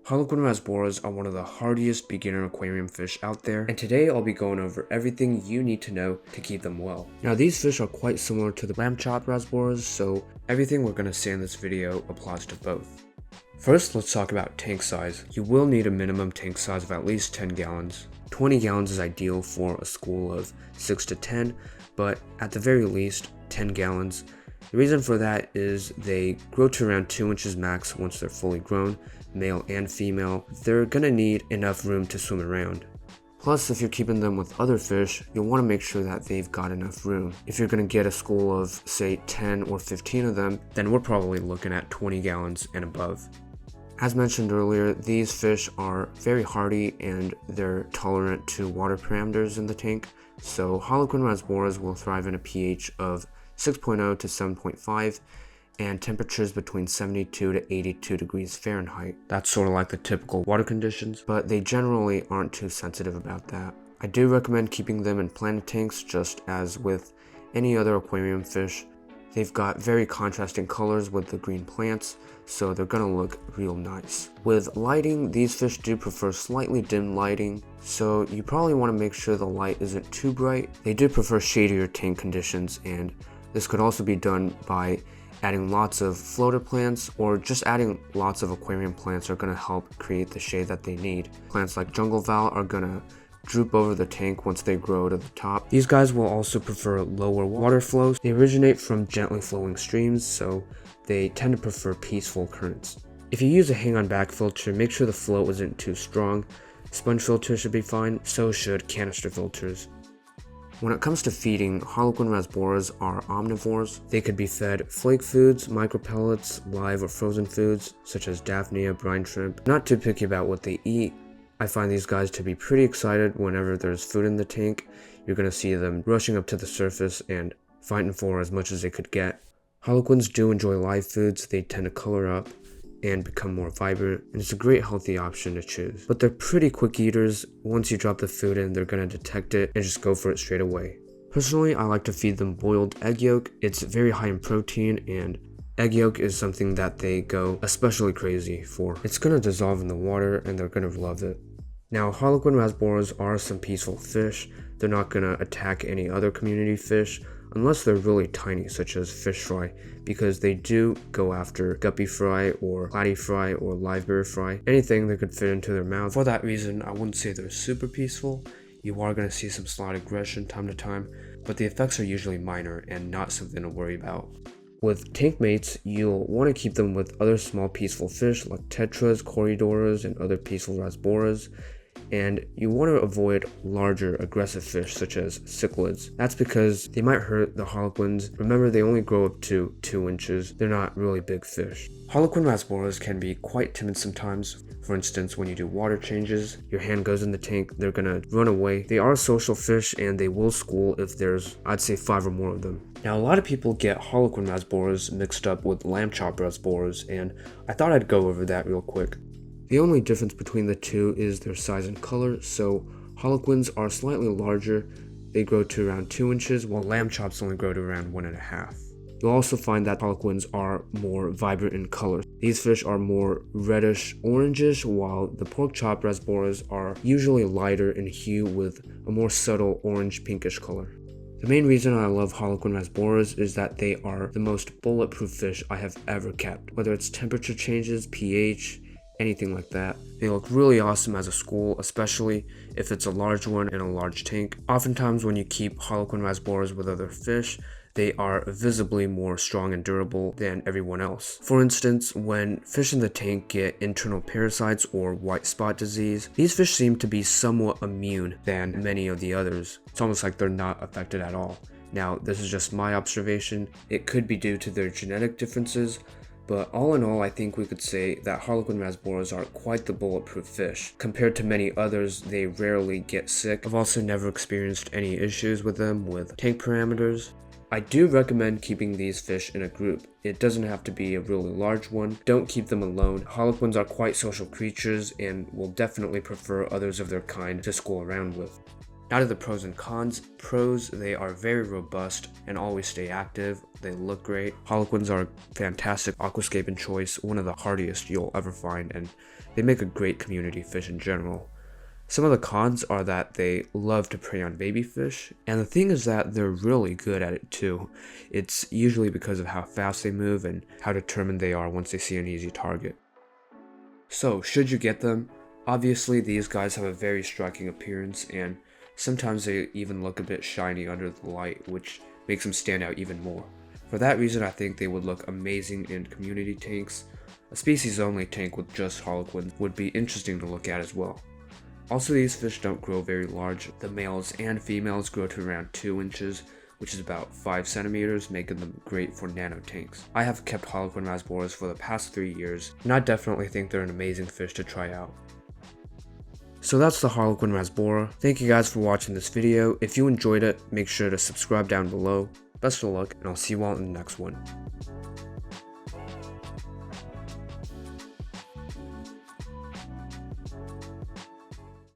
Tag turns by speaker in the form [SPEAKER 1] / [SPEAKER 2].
[SPEAKER 1] Harlequin Rasboras are one of the hardiest beginner aquarium fish out there, and today I'll be going over everything you need to know to keep them well. Now these fish are quite similar to the lamb-chopped Rasboras, so everything we're going to say in this video applies to both. First, let's talk about tank size. You will need a minimum tank size of at least 10 gallons. 20 gallons is ideal for a school of 6 to 10, but at the very least, 10 gallons. The reason for that is they grow to around 2 inches max once they're fully grown, male and female. They're gonna need enough room to swim around. Plus, if you're keeping them with other fish, you'll want to make sure that they've got enough room. If you're gonna get a school of, say, 10 or 15 of them, then we're probably looking at 20 gallons and above. As mentioned earlier, these fish are very hardy and they're tolerant to water parameters in the tank, so Harlequin Rasboras will thrive in a pH of 6.0 to 7.5 and temperatures between 72 to 82 degrees Fahrenheit. That's sort of like the typical water conditions, but they generally aren't too sensitive about that. I do recommend keeping them in planted tanks just as with any other aquarium fish. They've got very contrasting colors with the green plants, so they're gonna look real nice. With lighting, these fish do prefer slightly dim lighting, so you probably want to make sure the light isn't too bright. They do prefer shadier tank conditions, and this could also be done by adding lots of floater plants, or just adding lots of aquarium plants are gonna help create the shade that they need. Plants like jungle val are gonna droop over the tank once they grow to the top. These guys will also prefer lower water flows. They originate from gently flowing streams, so they tend to prefer peaceful currents. If you use a hang-on back filter, make sure the flow isn't too strong. Sponge filters should be fine, so should canister filters. When it comes to feeding, Harlequin Rasboras are omnivores. They could be fed flake foods, micropellets, live or frozen foods, such as daphnia, brine shrimp. Not too picky about what they eat. I find these guys to be pretty excited whenever there's food in the tank. You're going to see them rushing up to the surface and fighting for as much as they could get. Harlequins do enjoy live foods. They tend to color up and become more vibrant, and it's a great healthy option to choose. But they're pretty quick eaters. Once you drop the food in, they're going to detect it and just go for it straight away. Personally, I like to feed them boiled egg yolk. It's very high in protein, and egg yolk is something that they go especially crazy for. It's going to dissolve in the water and they're going to love it. Now, Harlequin Rasboras are some peaceful fish. They're not going to attack any other community fish unless they're really tiny, such as fish fry, because they do go after guppy fry or platy fry or liveberry fry, anything that could fit into their mouth. For that reason, I wouldn't say they're super peaceful. You are going to see some slight aggression time to time, but the effects are usually minor and not something to worry about. With tank mates, you'll want to keep them with other small peaceful fish like tetras, corydoras, and other peaceful rasboras. And you want to avoid larger aggressive fish such as cichlids. That's because they might hurt the harlequins. Remember, they only grow up to 2 inches. They're not really big fish. Harlequin rasboras can be quite timid sometimes. For instance, when you do water changes, your hand goes in the tank, they're gonna run away. They are social fish and they will school if there's, I'd say, 5 or more of them. Now, a lot of people get Harlequin rasboras mixed up with lamb-chopped rasboras, and I thought I'd go over that real quick. The only difference between the two is their size and color, so Harlequins are slightly larger. They grow to around 2 inches, while lamb chops only grow to around 1.5. You'll also find that Harlequins are more vibrant in color. These fish are more reddish orangish, while the pork chop rasboras are usually lighter in hue with a more subtle orange pinkish color. The main reason I love Harlequin rasboras is that they are the most bulletproof fish I have ever kept. Whether it's temperature changes, pH, anything like that. They look really awesome as a school, especially if it's a large one in a large tank. Oftentimes when you keep Harlequin rasboras with other fish, they are visibly more strong and durable than everyone else. For instance, when fish in the tank get internal parasites or white spot disease, these fish seem to be somewhat immune than many of the others. It's almost like they're not affected at all. Now, this is just my observation. It could be due to their genetic differences, but all in all, I think we could say that Harlequin rasboras are quite the bulletproof fish. Compared to many others, they rarely get sick. I've also never experienced any issues with them with tank parameters. I do recommend keeping these fish in a group. It doesn't have to be a really large one. Don't keep them alone. Harlequins are quite social creatures and will definitely prefer others of their kind to school around with. Now to the pros and cons. Pros, they are very robust and always stay active. They look great. Harlequins are a fantastic aquascaping choice, one of the hardiest you'll ever find, and they make a great community fish in general. Some of the cons are that they love to prey on baby fish, and the thing is that they're really good at it too. It's usually because of how fast they move and how determined they are once they see an easy target. So, should you get them? Obviously, these guys have a very striking appearance, and sometimes they even look a bit shiny under the light, which makes them stand out even more. For that reason, I think they would look amazing in community tanks. A species-only tank with just Harlequins would be interesting to look at as well. Also, these fish don't grow very large. The males and females grow to around 2 inches, which is about 5 centimeters, making them great for nano tanks. I have kept Harlequin Rasboras for the past 3 years, and I definitely think they're an amazing fish to try out. So that's the Harlequin Rasbora. Thank you guys for watching this video. If you enjoyed it, make sure to subscribe down below. Best of luck, and I'll see you all in the next one.